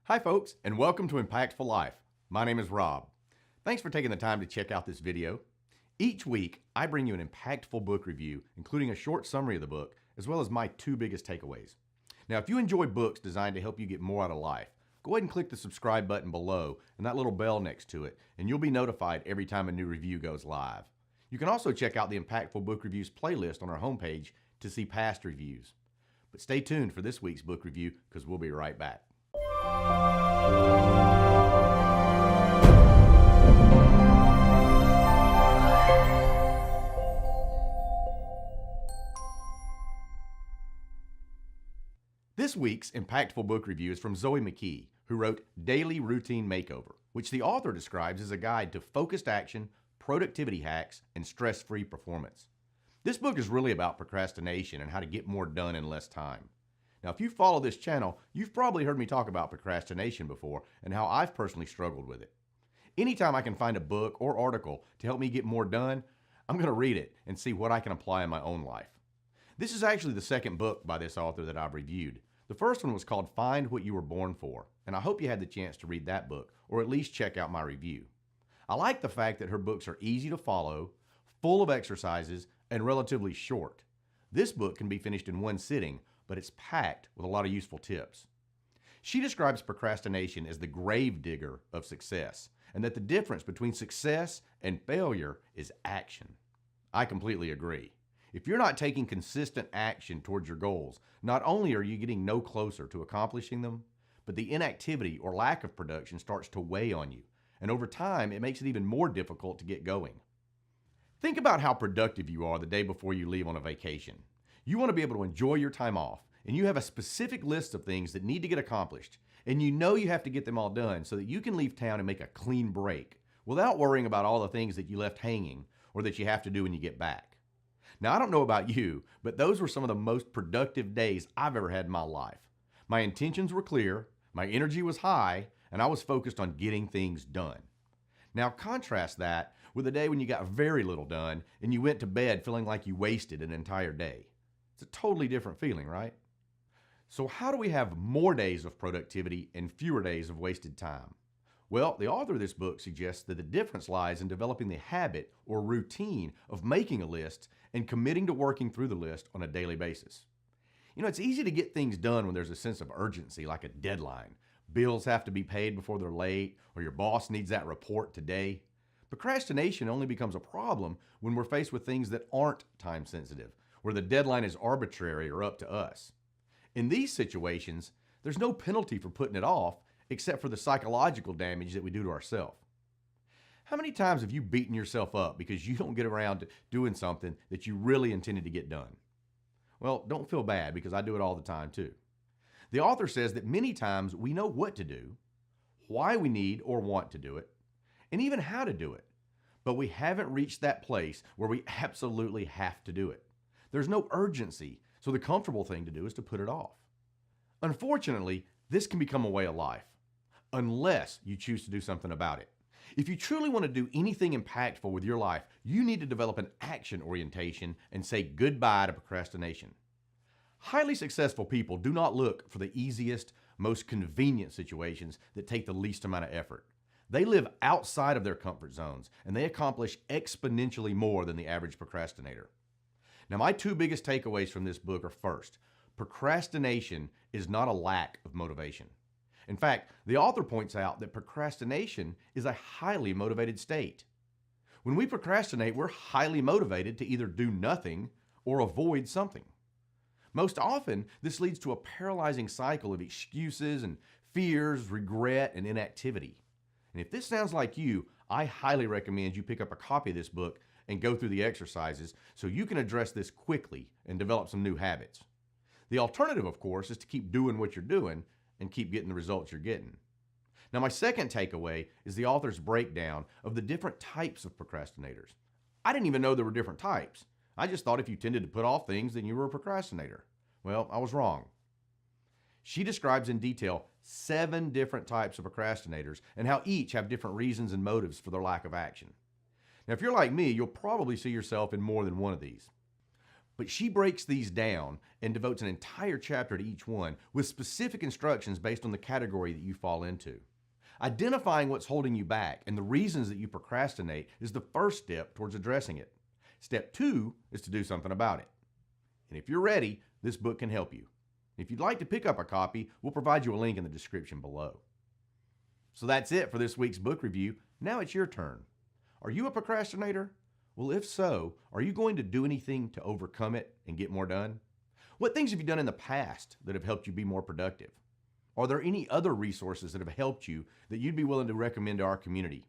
Hi folks, and welcome to Impactful Life. My name is Rob. Thanks for taking the time to check out this video. Each week, I bring you an impactful book review, including a short summary of the book, as well as my 2 biggest takeaways. Now, if you enjoy books designed to help you get more out of life, go ahead and click the subscribe button below and that little bell next to it, and you'll be notified every time a new review goes live. You can also check out the Impactful Book Reviews playlist on our homepage to see past reviews. But stay tuned for this week's book review because we'll be right back. This week's Impactful book review is from Zoe McKey, who wrote Daily Routine Makeover, which the author describes as a guide to focused action, productivity hacks, and stress-free performance. This book is really about procrastination and how to get more done in less time. Now, if you follow this channel, you've probably heard me talk about procrastination before and how I've personally struggled with it. Anytime I can find a book or article to help me get more done, I'm going to read it and see what I can apply in my own life. This is actually the second book by this author that I've reviewed. The first one was called Find What You Were Born For, and I hope you had the chance to read that book or at least check out my review. I like the fact that her books are easy to follow, full of exercises, and relatively short. This book can be finished in one sitting, but it's packed with a lot of useful tips. She describes procrastination as the grave digger of success, and that the difference between success and failure is action. I completely agree. If you're not taking consistent action towards your goals, not only are you getting no closer to accomplishing them, but the inactivity or lack of production starts to weigh on you, and over time it makes it even more difficult to get going. Think about how productive you are the day before you leave on a vacation. You want to be able to enjoy your time off, and you have a specific list of things that need to get accomplished, and you know you have to get them all done so that you can leave town and make a clean break without worrying about all the things that you left hanging or that you have to do when you get back. Now, I don't know about you, but those were some of the most productive days I've ever had in my life. My intentions were clear, my energy was high, and I was focused on getting things done. Now, contrast that with a day when you got very little done and you went to bed feeling like you wasted an entire day. It's a totally different feeling, right? So how do we have more days of productivity and fewer days of wasted time? Well, the author of this book suggests that the difference lies in developing the habit or routine of making a list and committing to working through the list on a daily basis. You know, it's easy to get things done when there's a sense of urgency, like a deadline. Bills have to be paid before they're late, or your boss needs that report today. Procrastination only becomes a problem when we're faced with things that aren't time sensitive, where the deadline is arbitrary or up to us. In these situations, there's no penalty for putting it off except for the psychological damage that we do to ourselves. How many times have you beaten yourself up because you don't get around to doing something that you really intended to get done? Well, don't feel bad because I do it all the time too. The author says that many times we know what to do, why we need or want to do it, and even how to do it, but we haven't reached that place where we absolutely have to do it. There's no urgency, so the comfortable thing to do is to put it off. Unfortunately, this can become a way of life, unless you choose to do something about it. If you truly want to do anything impactful with your life, you need to develop an action orientation and say goodbye to procrastination. Highly successful people do not look for the easiest, most convenient situations that take the least amount of effort. They live outside of their comfort zones, and they accomplish exponentially more than the average procrastinator. Now, my 2 biggest takeaways from this book are: first, procrastination is not a lack of motivation. In fact, the author points out that procrastination is a highly motivated state. When we procrastinate, we're highly motivated to either do nothing or avoid something. Most often, this leads to a paralyzing cycle of excuses and fears, regret, and inactivity. And if this sounds like you, I highly recommend you pick up a copy of this book and go through the exercises so you can address this quickly and develop some new habits. The alternative, of course, is to keep doing what you're doing and keep getting the results you're getting. Now, my second takeaway is the author's breakdown of the different types of procrastinators. I didn't even know there were different types. I just thought if you tended to put off things, then you were a procrastinator. Well, I was wrong. She describes in detail 7 different types of procrastinators and how each have different reasons and motives for their lack of action. Now, if you're like me, you'll probably see yourself in more than one of these. But she breaks these down and devotes an entire chapter to each one with specific instructions based on the category that you fall into. Identifying what's holding you back and the reasons that you procrastinate is the first step towards addressing it. Step 2 is to do something about it. And if you're ready, this book can help you. If you'd like to pick up a copy, we'll provide you a link in the description below. So that's it for this week's book review. Now it's your turn. Are you a procrastinator? Well, if so, are you going to do anything to overcome it and get more done? What things have you done in the past that have helped you be more productive? Are there any other resources that have helped you that you'd be willing to recommend to our community?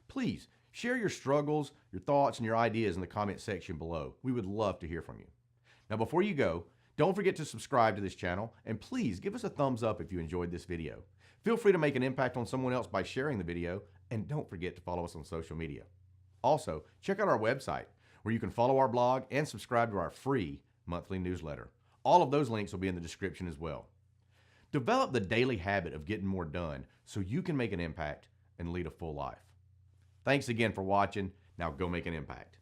Please share your struggles, your thoughts, and your ideas in the comment section below. We would love to hear from you. Now, before you go, don't forget to subscribe to this channel, and please give us a thumbs up if you enjoyed this video. Feel free to make an impact on someone else by sharing the video, and don't forget to follow us on social media. Also, check out our website, where you can follow our blog and subscribe to our free monthly newsletter. All of those links will be in the description as well. Develop the daily habit of getting more done so you can make an impact and lead a full life. Thanks again for watching. Now go make an impact.